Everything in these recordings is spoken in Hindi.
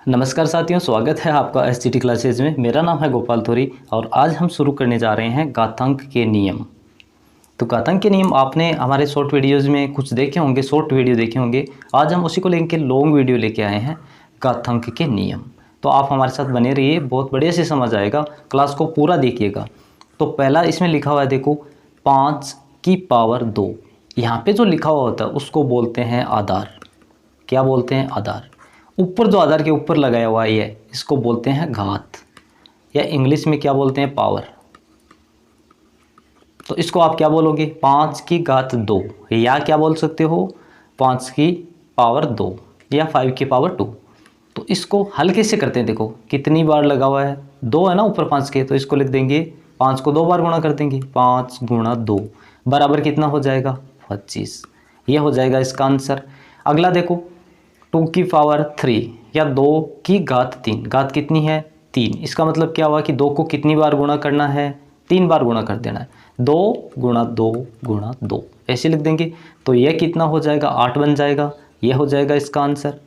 नमस्कार साथियों, स्वागत है आपका एसजीटी क्लासेज में। मेरा नाम है गोपाल थोरी और आज हम शुरू करने जा रहे हैं घातांक के नियम। तो घातांक के नियम आपने हमारे शॉर्ट वीडियोस में कुछ देखे होंगे, शॉर्ट वीडियो देखे होंगे। आज हम उसी को लेकर लॉन्ग वीडियो लेके आए हैं, घातांक के नियम। तो आप हमारे साथ बने रहिए, बहुत बढ़िया से समझ आएगा। क्लास को पूरा देखिएगा। तो पहला इसमें लिखा हुआ है, देखो 5 की पावर 2। यहाँ पे जो लिखा हुआ होता है उसको बोलते हैं आधार। क्या बोलते हैं? आधार। ऊपर जो आधार के ऊपर लगाया हुआ है ये, इसको बोलते हैं घात, या इंग्लिश में क्या बोलते हैं? पावर। तो इसको आप क्या बोलोगे? 5 की घात 2, या क्या बोल सकते हो? 5 की पावर 2 या 5 की पावर 2। तो इसको हल कैसे करते हैं? देखो कितनी बार लगा हुआ है, 2 है ना ऊपर 5 के, तो इसको लिख देंगे 5 को 2 बार गुणा कर देंगे। 5 गुणा 2 बराबर कितना हो जाएगा? 25। ये हो जाएगा इसका आंसर। अगला देखो 2 की पावर 3 या 2 की घात 3। घात कितनी है? 3। इसका मतलब क्या हुआ कि 2 को कितनी बार गुणा करना है? 3 बार गुणा कर देना है। 2 गुणा 2 गुणा 2 ऐसे लिख देंगे। तो यह कितना हो जाएगा? 8 बन जाएगा। यह हो जाएगा इसका आंसर।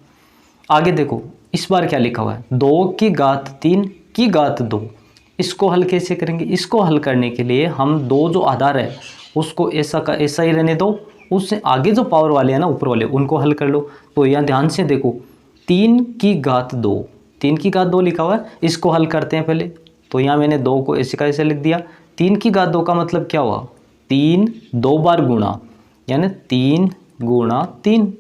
आगे देखो इस बार क्या लिखा हुआ है? 2 की घात 3 की घात 2। इसको हल कैसे करेंगे? इसको हल करने के लिए हम दो जो आधार है उसको ऐसा का ऐसा ही रहने दो, उससे आगे जो पावर वाले हैं ना ऊपर वाले, उनको हल कर लो। तो यहाँ ध्यान से देखो 3 की घात 2, 3 की घात 2 लिखा हुआ है, इसको हल करते हैं पहले। तो यहाँ मैंने 2 को ऐसे का ऐसे लिख दिया। 3 की घात 2 का मतलब क्या हुआ? 3 2 बार गुणा, यानी 3 गुणा 3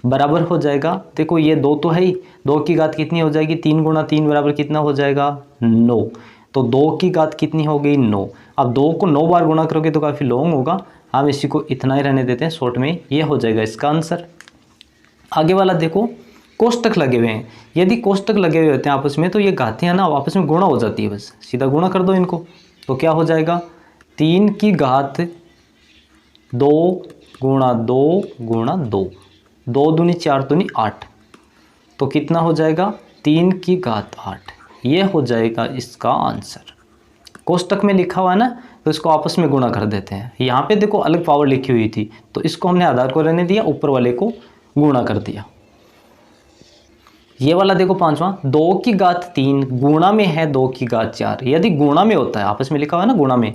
बराबर हो जाएगा। देखो ये 2 तो है ही, 2 की घात कितनी हो जाएगी? 3 गुणा 3 बराबर कितना हो जाएगा? 9। तो 2 की घात कितनी हो गई? 9। अब 2 को 9 बार गुणा करोगे तो काफ़ी लॉन्ग होगा, हम इसी को इतना ही रहने देते हैं शॉर्ट में। ये हो जाएगा इसका आंसर। आगे वाला देखो कोष्टक लगे हुए हैं। यदि कोष्टक लगे हुए होते हैं आपस में, तो ये घातियाँ ना आपस में गुणा हो जाती है, बस सीधा गुणा कर दो इनको। तो क्या हो जाएगा? 3 की घात 2 गुणा 2 गुणा 2, 2 दूनी 4 दूनी 8। तो कितना हो जाएगा? 3 की घात 8। ये हो जाएगा इसका आंसर। कोष्टक में लिखा हुआ है ना, तो इसको आपस में गुणा कर देते हैं। यहाँ पे देखो अलग पावर लिखी हुई थी, तो इसको हमने आधार को रहने दिया, ऊपर वाले को गुणा कर दिया। ये वाला देखो पांचवा, 2 की घात 3 गुणा में है 2 की घात 4। यदि गुणा में होता है, आपस में लिखा हुआ है ना गुणा में,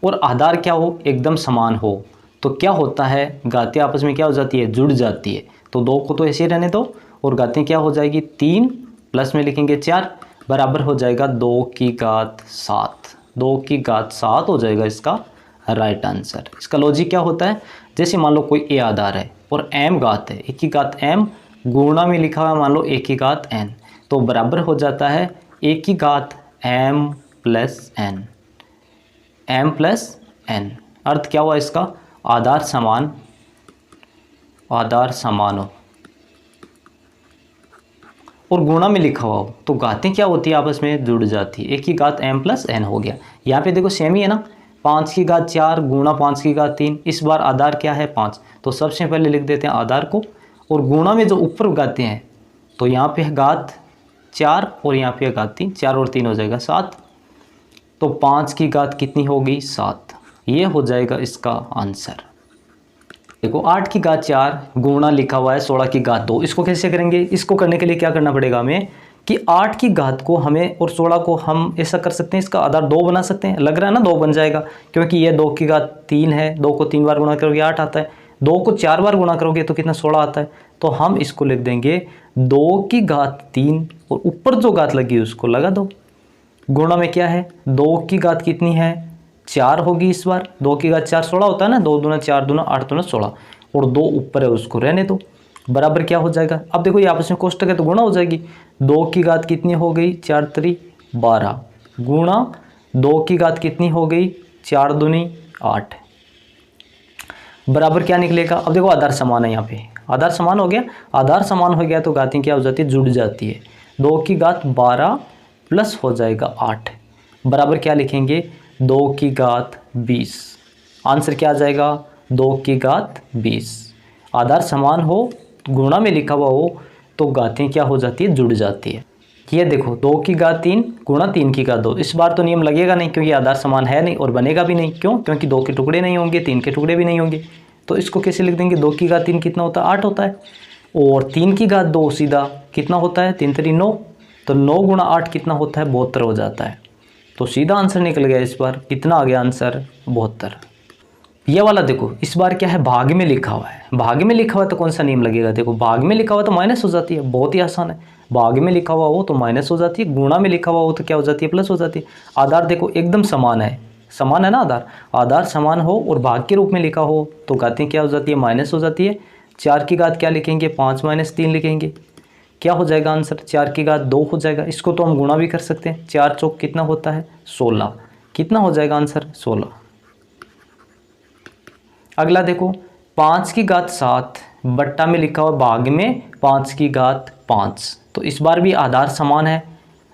और आधार क्या हो? एकदम समान हो, तो क्या होता है? घातें आपस में क्या हो जाती है? जुड़ जाती है। तो 2 को तो ऐसे ही रहने दो, और घातें क्या हो जाएगी? 3 प्लस में लिखेंगे 4 बराबर हो जाएगा 2 की घात 7। 2 की घात 7 हो जाएगा इसका राइट आंसर। इसका लॉजिक क्या होता है? जैसे मान लो कोई ए आधार है और m घात है, 1 की घात m गुणा में लिखा हुआ मान लो 1 की घात n, तो बराबर हो जाता है 1 की घात m plus n। m plus n अर्थ क्या हुआ इसका? आधार समान, आधार समान हो और गुणा में लिखा हुआ हो, तो घातें क्या होती है? आपस में जुड़ जाती है। 1 की घात m प्लस n हो गया। यहाँ पे देखो सेम ही है ना, 5 की घात 4 गुणा 5 की घात 3। इस बार आधार क्या है? 5। तो सबसे पहले लिख देते हैं आधार को, और गुणा में जो ऊपर घातें हैं, तो यहाँ पे घात 4 और यहाँ पे घात 3, 4 और 3 हो जाएगा 7। तो 5 की घात कितनी होगी? 7। ये हो जाएगा इसका आंसर। देखो 8 की घात 4 गुणा लिखा हुआ है 16 की घात 2। इसको कैसे करेंगे? इसको करने के लिए क्या करना पड़ेगा हमें कि 8 की घात को हमें और 16 को हम ऐसा कर सकते हैं, इसका आधार 2 बना सकते हैं। लग रहा है ना 2 बन जाएगा, क्योंकि ये 2 की घात 3 है। 2 को 3 बार गुणा करोगे 8 आता है, 2 को 4 बार गुणा करोगे तो कितना? 16 आता है। तो हम इसको लिख देंगे 2 की घात 3 और ऊपर जो घात लगी है उसको लगा दो। गुणा में क्या है? 2 की घात कितनी है? 4 होगी इस बार। 2 की घात 4 16 होता है ना, 2 दूना 4 दूना 8 दूना 16, और 2 ऊपर है उसको रहने दो। बराबर क्या हो जाएगा? अब देखो ये आपस में कोष्टक है तो गुणा हो जाएगी। 2 की घात कितनी हो गई? 4 3 12 गुणा 2 की घात कितनी हो गई? 4 दूनी 8 बराबर क्या निकलेगा? अब देखो आधार समान है, यहाँ पे आधार समान हो गया। आधार समान हो गया तो घातें क्या हो जाती है? जुड़ जाती है। 2 की घात 12 प्लस हो जाएगा 8 बराबर क्या लिखेंगे? 2 की घात 20। आंसर क्या आ जाएगा? 2 की घात 20। आधार समान हो, गुणा में लिखा हुआ हो, तो घातें क्या हो जाती है? जुड़ जाती है। ये देखो 2 की घात 3 गुणा 3 की घात 2। इस बार तो नियम लगेगा नहीं, क्योंकि आधार समान है नहीं और बनेगा भी नहीं। क्यों? क्योंकि 2 के टुकड़े नहीं होंगे, 3 के टुकड़े भी नहीं होंगे। तो इसको कैसे लिख देंगे? 2 की घात 3 कितना होता है? 8 होता है, और 3 की घात 2 सीधा कितना होता है? 3 3 9, तो 9 गुणा 8 कितना होता है, 72 हो जाता है। तो सीधा आंसर निकल गया इस बार। कितना आ गया आंसर, 72। ये वाला देखो, इस बार क्या है, भाग में लिखा हुआ है। भाग में लिखा हुआ है तो कौन सा नियम लगेगा, देखो भाग में लिखा हुआ तो माइनस हो जाती है, बहुत ही आसान है। भाग में लिखा हुआ हो तो माइनस हो जाती है, गुणा में लिखा हुआ हो तो क्या हो जाती है, प्लस हो जाती है। आधार देखो एकदम समान है, समान है ना आधार। आधार समान हो और भाग के रूप में लिखा हो तो घातें क्या हो जाती है, माइनस हो जाती है। 4 की घात क्या लिखेंगे, 5 - 3 लिखेंगे। क्या हो जाएगा आंसर, 4 की घात 2 हो जाएगा। इसको तो हम गुणा भी कर सकते हैं, 4 चौक कितना होता है, 16। कितना हो जाएगा आंसर, 16। अगला देखो, 5 की घात 7 बट्टा में लिखा हुआ, भाग में 5 की घात 5। तो इस बार भी आधार समान है,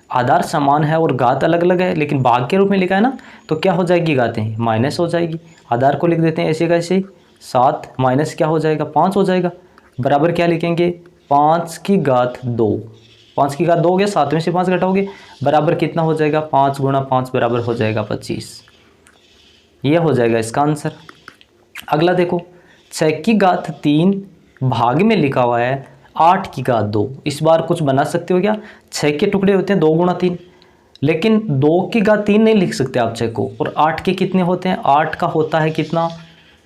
आधार समान है और घात अलग अलग है, लेकिन भाग के रूप में लिखा है ना, तो क्या हो जाएगी, घातें माइनस हो जाएगी। आधार को लिख देते हैं ऐसे का ऐसे ही, 7 माइनस क्या हो जाएगा, 5 हो जाएगा। बराबर क्या लिखेंगे, 5 की घात 2। 5 की घात 2 हो गया, 7 में से 5 घटाओगे, बराबर कितना हो जाएगा, 5 गुणा 5 बराबर हो जाएगा 25। ये हो जाएगा इसका आंसर। अगला देखो, 6 की घात 3 भाग में लिखा हुआ है 8 की घात 2। इस बार कुछ बना सकते हो क्या, 6 के टुकड़े होते हैं 2 गुणा 3, लेकिन 2 की घात 3 नहीं लिख सकते आप 6 को। और 8 के कितने होते हैं, 8 का होता है कितना,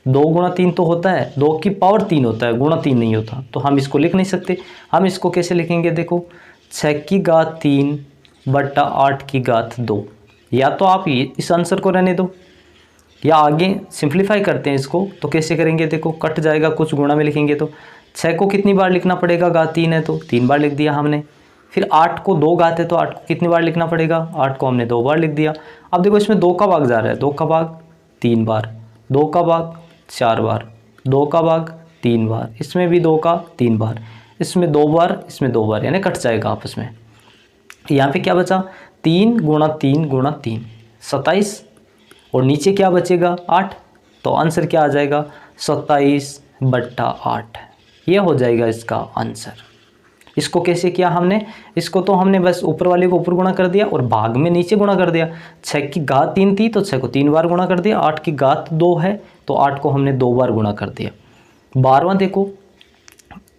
2 गुणा 3 तो होता है, 2 की पावर 3 होता है, गुणा 3 नहीं होता। तो हम इसको लिख नहीं सकते। हम इसको कैसे लिखेंगे, देखो 6 की घात 3 बट्टा 8 की घात 2। या तो आप इस आंसर को रहने दो, या आगे सिंप्लीफाई करते हैं इसको। तो कैसे करेंगे, देखो कट जाएगा, कुछ गुणा में लिखेंगे तो 6 को कितनी बार लिखना पड़ेगा, घात 3 है तो 3 बार लिख दिया हमने। फिर 8 को 2 घात है तो 8 को कितनी बार लिखना पड़ेगा, 8 को हमने 2 बार लिख दिया। अब देखो इसमें 2 का भाग जा रहा है, 2 का भाग 3 बार, 2 का भाग 4 बार, 2 का भाग 3 बार, इसमें भी 2 का 3 बार, इसमें 2 बार, इसमें 2 बार, यानी कट जाएगा आपस में। यहाँ पे क्या बचा, 3 गुणा 3 गुणा 3 27, और नीचे क्या बचेगा, 8। तो आंसर क्या आ जाएगा, 27 बट्टा 8। ये हो जाएगा इसका आंसर। इसको कैसे किया हमने, इसको तो हमने बस ऊपर वाले को ऊपर गुणा कर दिया और भाग में नीचे गुणा कर दिया। 6 की घात 3 थी तो 6 को 3 बार गुणा कर दिया, 8 की घात 2 है तो 8 को हमने 2 बार गुणा कर दिया। 12वां देखो,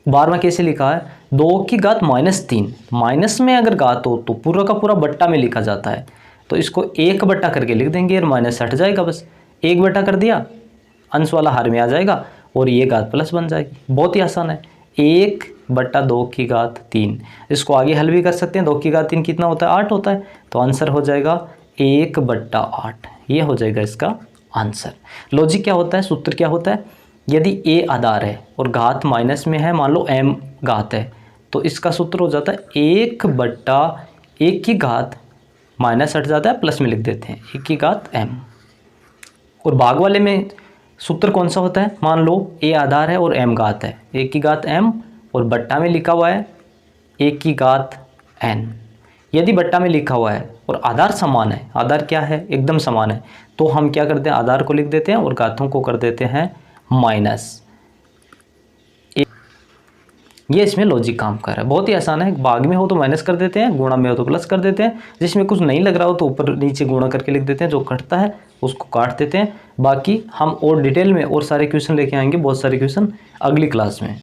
12वां कैसे लिखा है, 2 की घात -3। माइनस में अगर घात हो तो पूरा का पूरा बट्टा में लिखा जाता है, तो इसको 1 बट्टा करके लिख देंगे और माइनस हट जाएगा, बस 1 बट्टा कर दिया, अंश वाला हर में आ जाएगा और ये घात प्लस बन जाएगी। बहुत ही आसान है, 1 बट्टा 2 की घात 3। इसको आगे हल भी कर सकते हैं, 2 की घात 3 कितना होता है, 8 होता है। तो आंसर हो जाएगा 1 बट्टा 8। ये हो जाएगा इसका आंसर। लॉजिक क्या होता है, सूत्र क्या होता है, यदि a आधार है और घात माइनस में है, मान लो m घात है, तो इसका सूत्र हो जाता है 1 बट्टा 1 की घात, माइनस हट जाता है, प्लस में लिख देते हैं 1 की घात m। और भाग वाले में सूत्र कौन सा होता है, मान लो a आधार है और m घात है, 1 की घात m, और बट्टा में लिखा हुआ है 1 की घात n। यदि बट्टा में लिखा हुआ है और आधार समान है, आधार क्या है, एकदम समान है, तो हम क्या करते हैं, आधार को लिख देते हैं और घातों को कर देते हैं माइनस। ये इसमें लॉजिक काम कर रहा है, बहुत ही आसान है। भाग में हो तो माइनस कर देते हैं, गुणा में हो तो प्लस कर देते हैं, जिसमें कुछ नहीं लग रहा हो तो ऊपर नीचे गुणा करके लिख देते हैं, जो कटता है उसको काट देते हैं। बाकी हम और डिटेल में और सारे क्वेश्चन लेके आएंगे, बहुत सारे क्वेश्चन अगली क्लास में।